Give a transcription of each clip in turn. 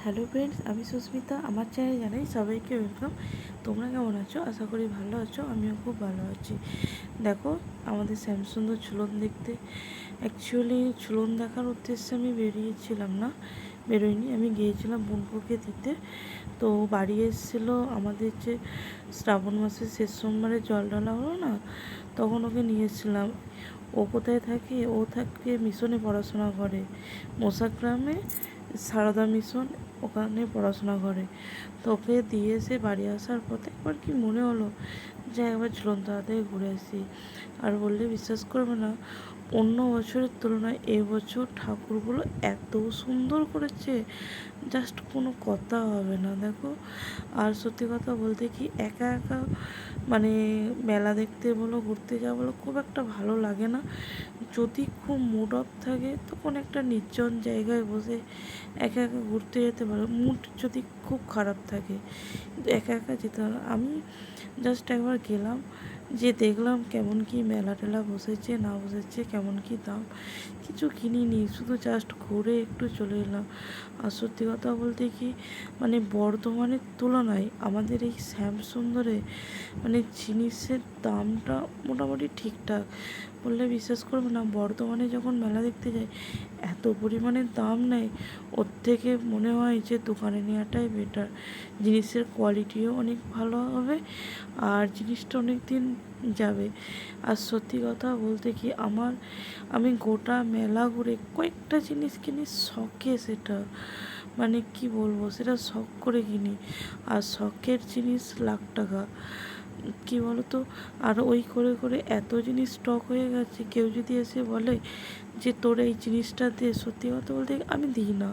Hello friends, আমি সুস্মিতা। আমার চ্যানেলে জানাই সবাইকে ওয়েলকাম। তোমরা কেমন আছো? আশা করি ভালো আছো। আমিও খুব ভালো আছি। দেখো, আমাদের শ্যামসুন্দর ঝুলন দেখতে। অ্যাকচুয়ালি ঝুলন দেখার উদ্দেশ্যে আমি বেরোইনি। আমি গিয়েছিলাম বোনপুরকে দিতে। তো বাড়ি এসেছিলো আমাদের যে শ্রাবণ মাসের শেষ সোমবারে জল ঢালা হলো না, তখন ওকে নিয়ে এসেছিলাম। ও কোথায় থাকে? ও থাকে মিশনে পড়াশোনা করে, মোসাগ্রামে সারদা মিশন, ওখানে পড়াশোনা করে। তো ওকে দিয়ে এসে বাড়ি আসার পথে একবার কি মনে হলো যে একবার ঝুলনতলা থেকে ঘুরে আসি। আর বললে বিশ্বাস করবে না, অন্য বছরের তুলনায় এবছর ঠাকুরগুলো এত সুন্দর করেছে, জাস্ট কোনো কথা হবে না। দেখো, আর সত্যি কথা বলতে কি, একা একা মানে মেলা দেখতে বলো, ঘুরতে যাওয়া বলো, খুব একটা ভালো লাগে না। যদি খুব মুড অফ থাকে তখন একটা নির্জন জায়গায় বসে একা একা ঘুরতে যেতে পারো। মুড যদি খুব খারাপ থাকে একা একা যেতে হবে। আমি জাস্ট একবার গেলাম, যে দেখলাম কেমন কি মেলা টেলা বসেছে না বসেছে, কেমন কি দাম। কিছু কিনিনি, শুধু জাস্ট ঘুরে একটু চলে এলাম। আর সত্যি কথা বলতে কি, মানে বর্ধমানের তুলনায় আমাদের এই শ্যামসুন্দরে মানে জিনিসের দামটা মোটামুটি ঠিকঠাক। বললে বিশ্বাস করবে না, বর্ধমানে যখন মেলা দেখতে যাই এত পরিমাণে দাম নেয়, ওর থেকে মনে হয় যে দোকানে নেওয়াটাই বেটার। জিনিসের কোয়ালিটিও অনেক ভালো হবে আর জিনিসটা অনেক দিন যাবে। আর সত্যি কথা বলতে কি, আমি গোটা মেলা ঘুরে কয়েকটা জিনিস কিনি শখে, সেটা মানে কি বলবো, সেটা শখ করে কিনি। আর শখের জিনিস লাখ টাকা, কী বলো তো। আর ওই করে করে এত জিনিস স্টক হয়ে গেছে, কেউ যদি এসে বলে যে তোর এই জিনিসটা দে, সত্যি কথা বলতে আমি দিই না।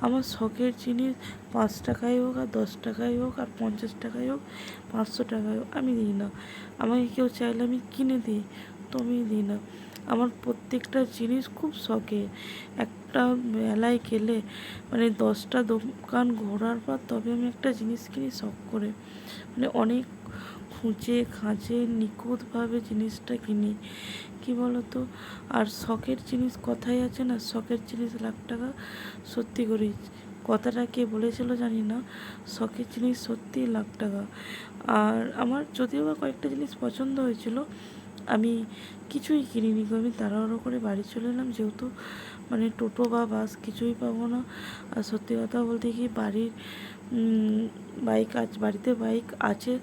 আমার শখের জিনিস 5 টাকায় হোক আর 10 টাকায় হোক আর 50 টাকায় হোক 500 টাকায় হোক, আমি দিই না। আমাকে কেউ চাইলে আমি কিনে দিই, তো আমি দিই না। আমার প্রত্যেকটা জিনিস খুব শখের। একটা মেলায় গেলে মানে 10টা দোকান ঘোরার পর তবে আমি একটা জিনিস কিনি শখ করে। মানে অনেক খুঁজে খাঁজে নিখুঁতভাবে জিনিসটা কিনি, কি বলো তো। আর শখের জিনিস কথাই আছে না, শখের জিনিস লাখ টাকা। সত্যি করি, কথাটা কে বলেছিল জানি না, শখের জিনিস সত্যিই লাখ টাকা। আর আমার যদিও বা কয়েকটা জিনিস পছন্দ হয়েছিল, আমি কিছুই কিনিনি গো। আমি তাড়াহুড়ো করে বাড়ি চলে এলাম, যেহেতু মানে টোটো বা বাস কিছুই পাবো না। আর সত্যি কথা বলতে কি, বাড়িতে বাইক আছে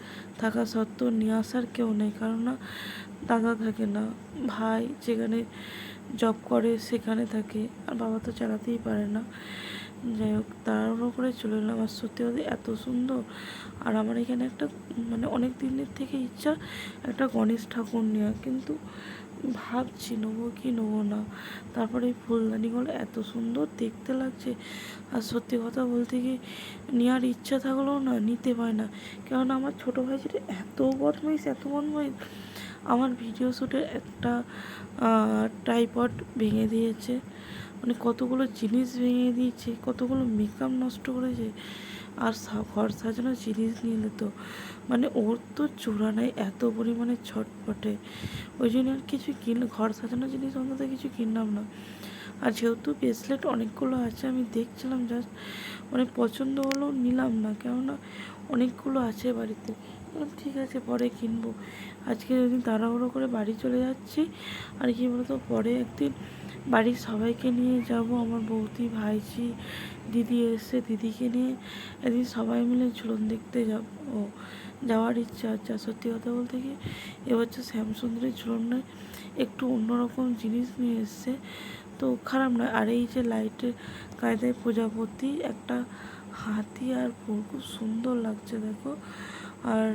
থাকা সত্ত্বেও নিয়ে আসার কেউ নেই, কারণ না দাদা থাকে না, ভাই যেখানে জব করে সেখানে থাকে, আর বাবা তো চালাতেই পারে না। যাই হোক, তাড়াহুড়ো করে চলে এলাম। আর সত্যি কথা এত সুন্দর। আর আমার এখানে একটা মানে অনেক দিনের থেকে ইচ্ছা একটা গণেশ ঠাকুর নেওয়া, কিন্তু ভাবছি নেবো কি নেবো না। তারপরে এই ফুলদানিগুলো এত সুন্দর দেখতে লাগছে। আর সত্যি কথা বলতে কি, নেওয়ার ইচ্ছা থাকলেও না নিতে পারে না, কেননা আমার ছোটো ভাইজিটা এত বদমাইশ। আমার ভিডিও শ্যুটের একটা ট্রাইপড ভেঙে দিয়েছে, মানে কতগুলো জিনিস ভেঙে দিয়েছে, কতগুলো মেকআপ নষ্ট করেছে। আর ঘর সাজানোর জিনিস নিয়ে নিত, মানে ওর তো চূড়া নাই, এত পরিমাণে ছটপটে। ওই জন্য আর কিছু ঘর সাজানোর জিনিস অন্তত কিছু কিনলাম না। আর যেহেতু ব্রেসলেট অনেকগুলো আছে, আমি দেখছিলাম জাস্ট, মানে পছন্দ হলেও নিলাম না, কেননা অনেকগুলো আছে বাড়িতে। ঠিক আছে, পরে কিনবো। আজকে যদি তাড়াহুড়ো করে বাড়ি চলে যাচ্ছি। আর কি বলতো, পরে একদিন বাড়ির সবাইকে নিয়ে যাব, আমার বৌদি, ভাইঝি, দিদি এসে দিদিকে নিয়ে একদিন সবাই মিলে ঝুলন দেখতে যাওয়ার ইচ্ছা আছে। আর সত্যি কথা বলতে কি, এবছর শ্যামসুন্দরের ঝুলনে একটু অন্যরকম জিনিস নিয়ে এসছে, তো খারাপ নয়। আর এই যে লাইটের কায়দায় প্রজাপতি, একটা হাতি আর ফুল, খুব সুন্দর লাগছে দেখো। আর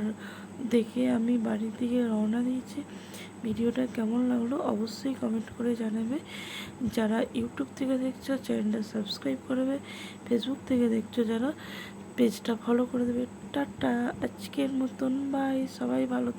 দেখে আমি বাড়ির দিকে রওনা দিয়েছি। ভিডিওটা কেমন লাগলো অবশ্যই কমেন্ট করে জানাবে। যারা ইউটিউব থেকে দেখছো চ্যানেলটা সাবস্ক্রাইব করবে, ফেসবুক থেকে দেখছো যারা পেজটা ফলো করে দেবে। টাটা, আজকের মতন বাই, সবাই ভালো